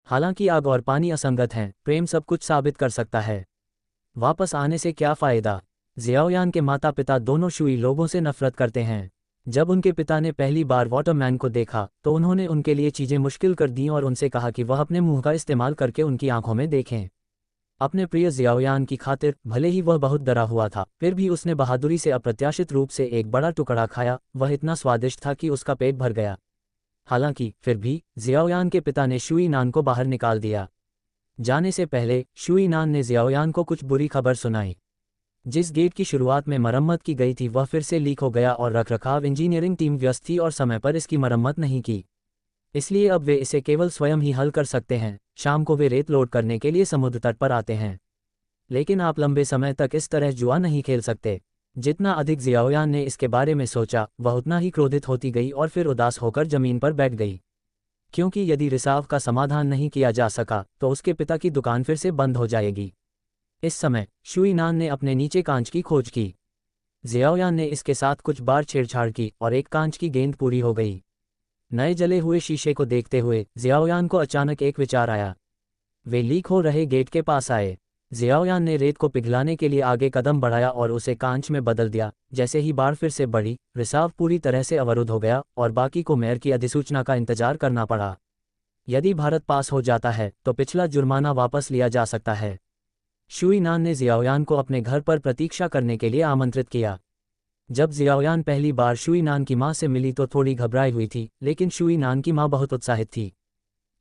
हालांकि आग और पानी असंगत हैं, प्रेम सब कुछ साबित कर सकता है। वापस आने से क्या फ़ायदा? जियाओयान के माता पिता दोनों शुई लोगों से नफरत करते हैं। जब उनके पिता ने पहली बार वाटरमैन को देखा तो उन्होंने उनके लिए चीज़ें मुश्किल कर दीं और उनसे कहा कि वह अपने मुंह का इस्तेमाल करके उनकी आंखों में देखें। अपने प्रिय जियाओयान की खातिर, भले ही वह बहुत डरा हुआ था, फिर भी उसने बहादुरी से अप्रत्याशित रूप से एक बड़ा टुकड़ा खाया। वह इतना स्वादिष्ट था कि उसका पेट भर गया। हालांकि फिर भी जियाओयान के पिता ने शुई नान को बाहर निकाल दिया। जाने से पहले शुई नान ने जियाओयान को कुछ बुरी खबर सुनाई। जिस गेट की शुरुआत में मरम्मत की गई थी वह फिर से लीक हो गया और रखरखाव इंजीनियरिंग टीम व्यस्त थी और समय पर इसकी मरम्मत नहीं की। इसलिए अब वे इसे केवल स्वयं ही हल कर सकते हैं। शाम को वे रेत लोड करने के लिए समुद्र तट पर आते हैं। लेकिन आप लंबे समय तक इस तरह जुआ नहीं खेल सकते। जितना अधिक जियाओयान ने इसके बारे में सोचा, वह उतना ही क्रोधित होती गई और फिर उदास होकर जमीन पर बैठ गई। क्योंकि यदि रिसाव का समाधान नहीं किया जा सका तो उसके पिता की दुकान फिर से बंद हो जाएगी। इस समय शुई नान ने अपने नीचे कांच की खोज की। जियाओयान ने इसके साथ कुछ बार छेड़छाड़ की और एक कांच की गेंद पूरी हो गई। नए जले हुए शीशे को देखते हुए जियाओयान को अचानक एक विचार आया। वे लीक हो रहे गेट के पास आए। जियाओयान ने रेत को पिघलाने के लिए आगे कदम बढ़ाया और उसे कांच में बदल दिया। जैसे ही बाढ़ फिर से बढ़ी, रिसाव पूरी तरह से अवरुद्ध हो गया और बाकी को मेयर की अधिसूचना का इंतजार करना पड़ा। यदि भारत पास हो जाता है तो पिछला जुर्माना वापस लिया जा सकता है। शुई नान ने जियाओयान को अपने घर पर प्रतीक्षा करने के लिए आमंत्रित किया। जब जियाओयान पहली बार शुई नान की मां से मिली तो थोड़ी घबराई हुई थी, लेकिन शुई नान की मां बहुत उत्साहित थी।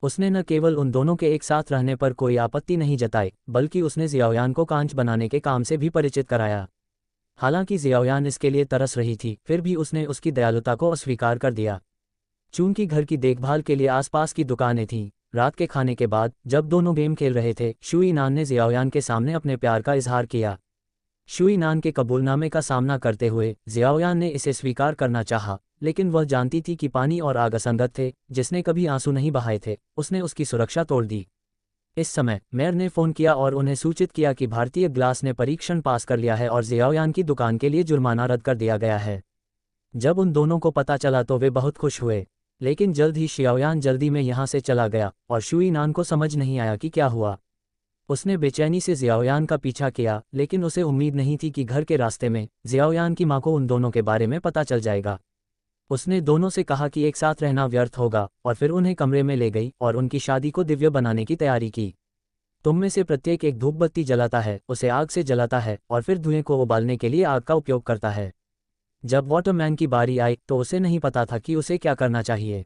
उसने न केवल उन दोनों के एक साथ रहने पर कोई आपत्ति नहीं जताई, बल्कि उसने जियाओयान को कांच बनाने के काम से भी परिचित कराया। हालांकि जियाओयान इसके लिए तरस रही थी, फिर भी उसने उसकी दयालुता को अस्वीकार कर दिया। चूंकि घर की देखभाल के लिए आसपास की दुकानें थीं, रात के खाने के बाद जब दोनों गेम खेल रहे थे, शुई नान ने जियाओयान के सामने अपने प्यार का इजहार किया। शुई नान के कबूलनामे का सामना करते हुए जियाओयान ने इसे स्वीकार करना चाहा, लेकिन वह जानती थी कि पानी और आग असंगत थे। जिसने कभी आंसू नहीं बहाए थे, उसने उसकी सुरक्षा तोड़ दी। इस समय मेयर ने फ़ोन किया और उन्हें सूचित किया कि भारतीय ग्लास ने परीक्षण पास कर लिया है और जियाओयान की दुकान के लिए जुर्माना रद्द कर दिया गया है। जब उन दोनों को पता चला तो वे बहुत खुश हुए, लेकिन जल्द ही जियाओयान जल्दी में यहाँ से चला गया और शुई नान को समझ नहीं आया कि क्या हुआ। उसने बेचैनी से जियाओयान का पीछा किया, लेकिन उसे उम्मीद नहीं थी कि घर के रास्ते में जियाओयान की मां को उन दोनों के बारे में पता चल जाएगा। उसने दोनों से कहा कि एक साथ रहना व्यर्थ होगा और फिर उन्हें कमरे में ले गई और उनकी शादी को दिव्य बनाने की तैयारी की। तुम में से प्रत्येक एक धूप बत्ती जलाता है, उसे आग से जलाता है और फिर धुएं को उबालने के लिए आग का उपयोग करता है। जब वाटरमैन की बारी आई तो उसे नहीं पता था कि उसे क्या करना चाहिए।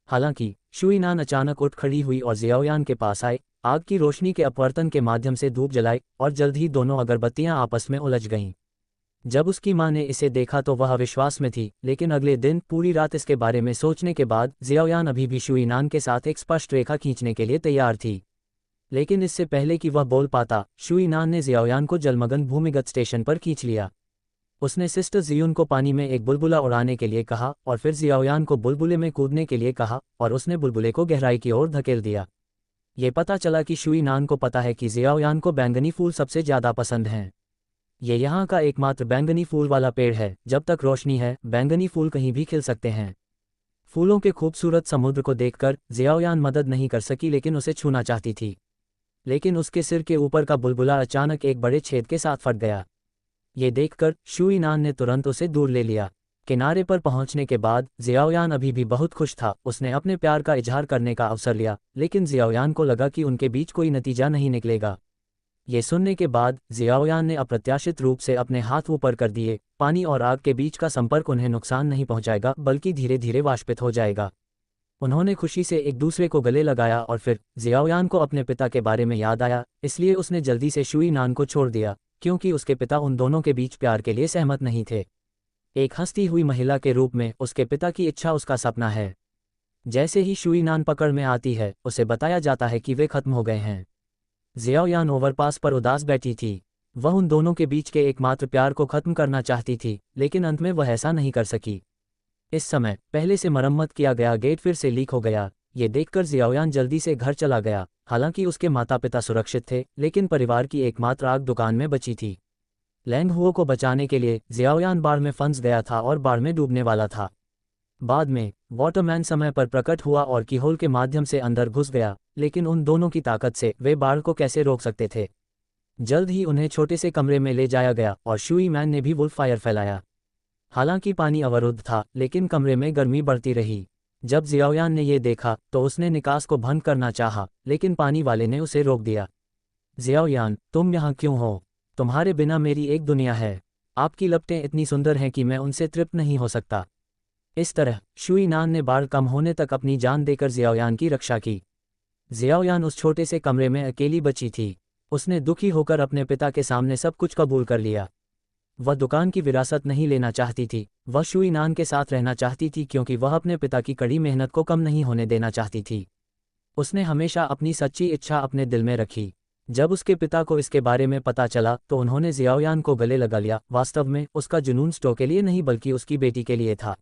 हालांकि शुई नान अचानक उठ खड़ी हुई और जियाओयान के पास आए, आग की रोशनी के अपवर्तन के माध्यम से धूप जलाई और जल्द ही दोनों अगरबत्तियां आपस में उलझ गईं। जब उसकी मां ने इसे देखा तो वह अविश्वास में थी, लेकिन अगले दिन पूरी रात इसके बारे में सोचने के बाद जियाओयान अभी भी शुई नान के साथ एक स्पष्ट रेखा खींचने के लिए तैयार थी। लेकिन इससे पहले कि वह बोल पाता, शुई नान ने जियाओयान को जलमग्न भूमिगत स्टेशन पर खींच लिया। उसने सिस्टर जियुन को पानी में एक बुलबुला उड़ाने के लिए कहा और फिर जियाओयान को बुलबुले में कूदने के लिए कहा और उसने बुलबुले को गहराई की ओर धकेल दिया। ये पता चला कि शुई नान को पता है कि जियाओयान को बैंगनी फूल सबसे ज़्यादा पसंद हैं। ये यहाँ का एकमात्र बैंगनी फूल वाला पेड़ है। जब तक रोशनी है, बैंगनी फूल कहीं भी खिल सकते हैं। फूलों के खूबसूरत समुद्र को देखकर जियाओयान मदद नहीं कर सकी, लेकिन उसे छूना चाहती थी। लेकिन उसके सिर के ऊपर का बुलबुला अचानक एक बड़े छेद के साथ फट गया। ये देखकर शुई नान ने तुरंत उसे दूर ले लिया। किनारे पर पहुंचने के बाद जियाओयान अभी भी बहुत खुश था। उसने अपने प्यार का इजहार करने का अवसर लिया, लेकिन जियाओयान को लगा कि उनके बीच कोई नतीजा नहीं निकलेगा। ये सुनने के बाद जियाओयान ने अप्रत्याशित रूप से अपने हाथ ऊपर कर दिए। पानी और आग के बीच का संपर्क उन्हें नुकसान नहीं पहुंचाएगा, बल्कि धीरे धीरे वाष्पित हो जाएगा। उन्होंने खुशी से एक दूसरे को गले लगाया और फिर जियाओयान को अपने पिता के बारे में याद आया, इसलिए उसने जल्दी से शुई नान को छोड़ दिया, क्योंकि उसके पिता उन दोनों के बीच प्यार के लिए सहमत नहीं थे। एक हंसती हुई महिला के रूप में उसके पिता की इच्छा उसका सपना है। जैसे ही शुई नान पकड़ में आती है, उसे बताया जाता है कि वे खत्म हो गए हैं। जियाओयान ओवरपास पर उदास बैठी थी। वह उन दोनों के बीच के एकमात्र प्यार को खत्म करना चाहती थी, लेकिन अंत में वह ऐसा नहीं कर सकी। इस समय पहले से मरम्मत किया गया गेट फिर से लीक हो गया। ये देखकर जियाओयान जल्दी से घर चला गया। हालांकि उसके माता पिता सुरक्षित थे, लेकिन परिवार की एकमात्र आग दुकान में बची थी। लैंग हुओ को बचाने के लिए जियाओयान बाढ़ में फंस गया था और बाढ़ में डूबने वाला था। बाद में वाटरमैन समय पर प्रकट हुआ और कीहोल के माध्यम से अंदर घुस गया, लेकिन उन दोनों की ताकत से वे बाढ़ को कैसे रोक सकते थे। जल्द ही उन्हें छोटे से कमरे में ले जाया गया और शुई मैन ने भी वुल्फ फायर फैलाया। हालांकि पानी अवरुद्ध था, लेकिन कमरे में गर्मी बढ़ती रही। जब जियाओयान ने ये देखा तो उसने निकास को भंग करना चाहा, लेकिन पानी वाले ने उसे रोक दिया। जियाओयान, तुम यहाँ क्यों हो? तुम्हारे बिना मेरी एक दुनिया है। आपकी लपटें इतनी सुंदर हैं कि मैं उनसे तृप्त नहीं हो सकता। इस तरह शुई नान ने बाढ़ कम होने तक अपनी जान देकर जियाओयान की रक्षा की। जियाओयान उस छोटे से कमरे में अकेली बची थी। उसने दुखी होकर अपने पिता के सामने सब कुछ कबूल कर लिया। वह दुकान की विरासत नहीं लेना चाहती थी, वह शुई नान के साथ रहना चाहती थी क्योंकि वह अपने पिता की कड़ी मेहनत को कम नहीं होने देना चाहती थी। उसने हमेशा अपनी सच्ची इच्छा अपने दिल में रखी। जब उसके पिता को इसके बारे में पता चला तो उन्होंने जियाओयान को गले लगा लिया। वास्तव में उसका जुनून स्टो के लिए नहीं बल्कि उसकी बेटी के लिए था।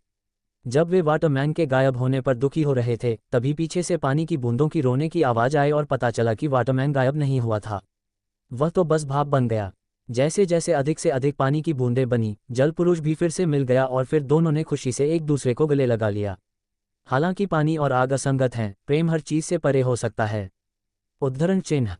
जब वे वाटरमैन के गायब होने पर दुखी हो रहे थे, तभी पीछे से पानी की बूंदों की रोने की आवाज़ आई और पता चला कि वाटरमैन गायब नहीं हुआ था। वह तो बस भाप बन गया। जैसे जैसे अधिक से अधिक पानी की बूंदें बनी, जल पुरुष भी फिर से मिल गया और फिर दोनों ने खुशी से एक दूसरे को गले लगा लिया। हालांकि पानी और आग असंगत हैं, प्रेम हर चीज से परे हो सकता है। उद्धरण चिन्ह।